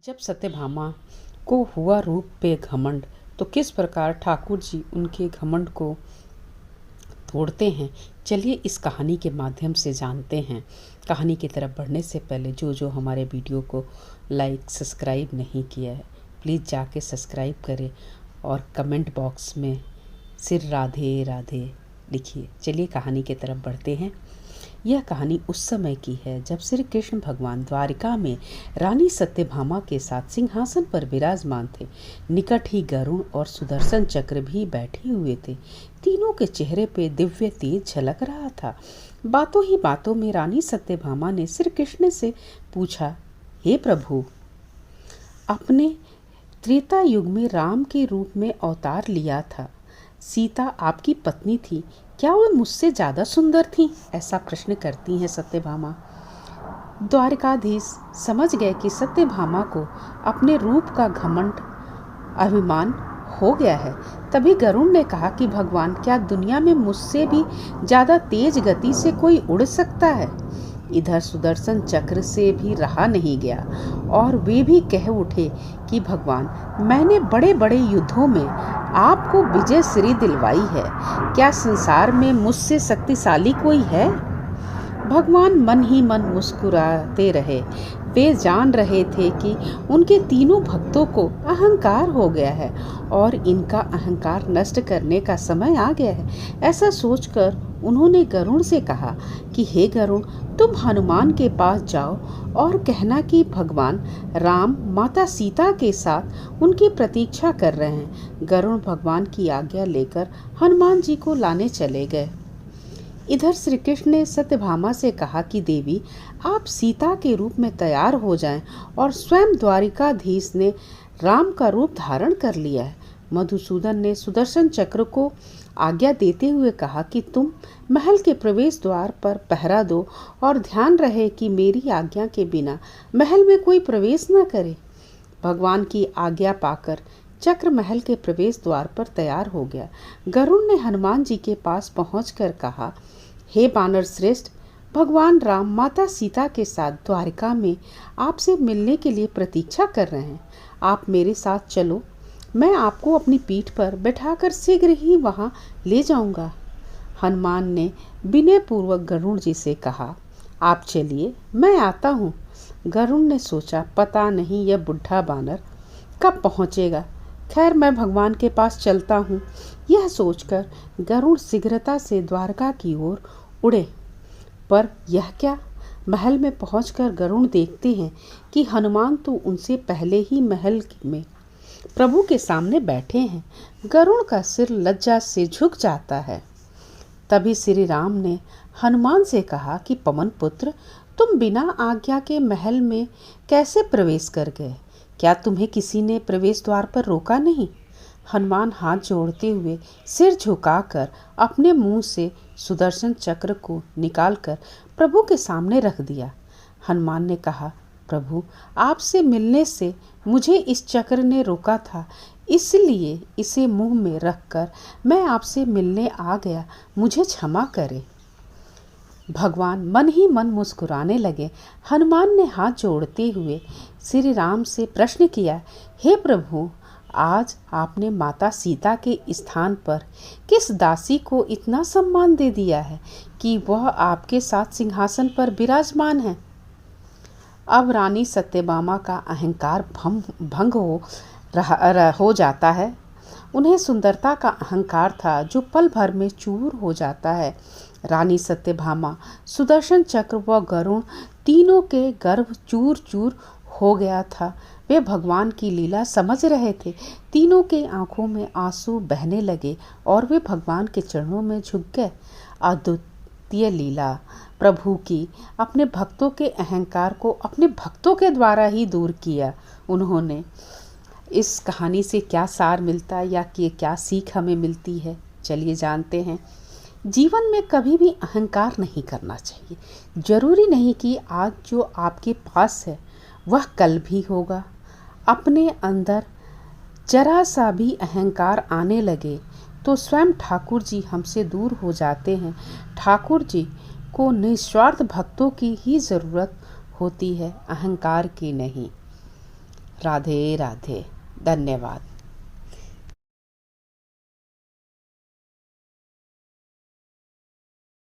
जब सत्यभामा को हुआ रूप पे घमंड, तो किस प्रकार ठाकुर जी उनके घमंड को तोड़ते हैं, चलिए इस कहानी के माध्यम से जानते हैं। कहानी की तरफ बढ़ने से पहले जो हमारे वीडियो को लाइक सब्सक्राइब नहीं किया है, प्लीज़ जाके सब्सक्राइब करें और कमेंट बॉक्स में सिर राधे राधे लिखिए। चलिए कहानी की तरफ बढ़ते हैं। यह कहानी उस समय की है जब श्री कृष्ण भगवान द्वारिका में रानी सत्यभामा के साथ सिंहासन पर विराजमान थे। निकट ही गरुड़ और सुदर्शन चक्र भी बैठे हुए थे। तीनों के चेहरे पे दिव्य तेज झलक रहा था। बातों ही बातों में रानी सत्यभामा ने श्री कृष्ण से पूछा, हे प्रभु, आपने त्रेता युग में राम के रूप में अवतार लिया था। सीता आपकी पत्नी थी, क्या वो मुझसे ज़्यादा सुंदर थी? ऐसा प्रश्न करती हैं सत्यभामा। द्वारकाधीश समझ गए कि सत्यभामा को अपने रूप का घमंड अभिमान हो गया है। तभी गरुड़ ने कहा कि भगवान, क्या दुनिया में मुझसे भी ज़्यादा तेज गति से उड़ उड़ सकता है? इधर सुदर्शन चक्र से भी रहा नहीं गया और वे भी कह उठे कि भगवान, मैंने बड़े बड़े युद्धों में आपको विजय श्री दिलवाई है, क्या संसार में मुझसे शक्तिशाली कोई है? भगवान मन ही मन मुस्कुराते रहे। वे जान रहे थे कि उनके तीनों भक्तों को अहंकार हो गया है और इनका अहंकार नष्ट करने का समय आ गया है। ऐसा सोचकर उन्होंने गरुड़ से कहा कि हे गरुड़, तुम हनुमान के पास जाओ और कहना कि भगवान राम माता सीता के साथ उनकी प्रतीक्षा कर रहे हैं। गरुड़ भगवान की आज्ञा लेकर हनुमान जी को लाने चले गए। इधर श्री कृष्ण ने सत्यभामा से कहा कि देवी, आप सीता के रूप में तैयार हो जाएं और स्वयं द्वारिकाधीश ने राम का रूप धारण कर लिया है। मधुसूदन ने सुदर्शन चक्र को आज्ञा देते हुए कहा कि तुम महल के प्रवेश द्वार पर पहरा दो और ध्यान रहे कि मेरी आज्ञा के बिना महल में कोई प्रवेश न करे। भगवान की आज्ञा पाकर चक्र महल के प्रवेश द्वार पर तैयार हो गया। गरुड़ ने हनुमान जी के पास पहुंचकर कहा, हे बानर श्रेष्ठ, भगवान राम माता सीता के साथ द्वारिका में आपसे मिलने के लिए प्रतीक्षा कर रहे हैं। आप मेरे साथ चलो, मैं आपको अपनी पीठ पर बैठाकर शीघ्र ही वहां ले जाऊंगा। हनुमान ने विनयपूर्वक गरुड़ जी से कहा, आप चलिए, मैं आता हूँ। गरुड़ ने सोचा, पता नहीं यह बुढ़ा बानर कब पहुँचेगा। खैर, मैं भगवान के पास चलता हूँ। यह सोचकर गरुड़ शीघ्रता से द्वारका की ओर उड़े। पर यह क्या, महल में पहुंचकर गरुड़ देखते हैं कि हनुमान तो उनसे पहले ही महल में प्रभु के सामने बैठे हैं। गरुड़ का सिर लज्जा से झुक जाता है। तभी श्री राम ने हनुमान से कहा कि पवन पुत्र, तुम बिना आज्ञा के महल में कैसे प्रवेश कर गए? क्या तुम्हें किसी ने प्रवेश द्वार पर रोका नहीं? हनुमान हाथ जोड़ते हुए सिर झुकाकर अपने मुंह से सुदर्शन चक्र को निकालकर प्रभु के सामने रख दिया। हनुमान ने कहा, प्रभु, आपसे मिलने से मुझे इस चक्र ने रोका था, इसलिए इसे मुंह में रखकर मैं आपसे मिलने आ गया, मुझे क्षमा करें। भगवान मन ही मन मुस्कुराने लगे। हनुमान ने हाथ जोड़ते हुए श्री राम से प्रश्न किया, हे प्रभु, आज आपने माता सीता के स्थान पर किस दासी को इतना सम्मान दे दिया है कि वह आपके साथ सिंहासन पर विराजमान है? अब रानी सत्यभामा का अहंकार भंग हो जाता है। उन्हें सुंदरता का अहंकार था जो पल भर में चूर हो जाता है। रानी सत्यभामा, सुदर्शन चक्र व गरुड़ तीनों के गर्भ चूर चूर हो गया था। वे भगवान की लीला समझ रहे थे। तीनों के आंखों में आंसू बहने लगे और वे भगवान के चरणों में झुक गए। अद्वितीय लीला प्रभु की अपने भक्तों के अहंकार को अपने भक्तों के द्वारा ही दूर किया उन्होंने। इस कहानी से क्या सार मिलता है या कि क्या सीख हमें मिलती है, चलिए जानते हैं। जीवन में कभी भी अहंकार नहीं करना चाहिए। जरूरी नहीं कि आज जो आपके पास है वह कल भी होगा। अपने अंदर जरा सा भी अहंकार आने लगे तो स्वयं ठाकुर जी हमसे दूर हो जाते हैं। ठाकुर जी को निस्वार्थ भक्तों की ही ज़रूरत होती है, अहंकार की नहीं। राधे राधे। धन्यवाद।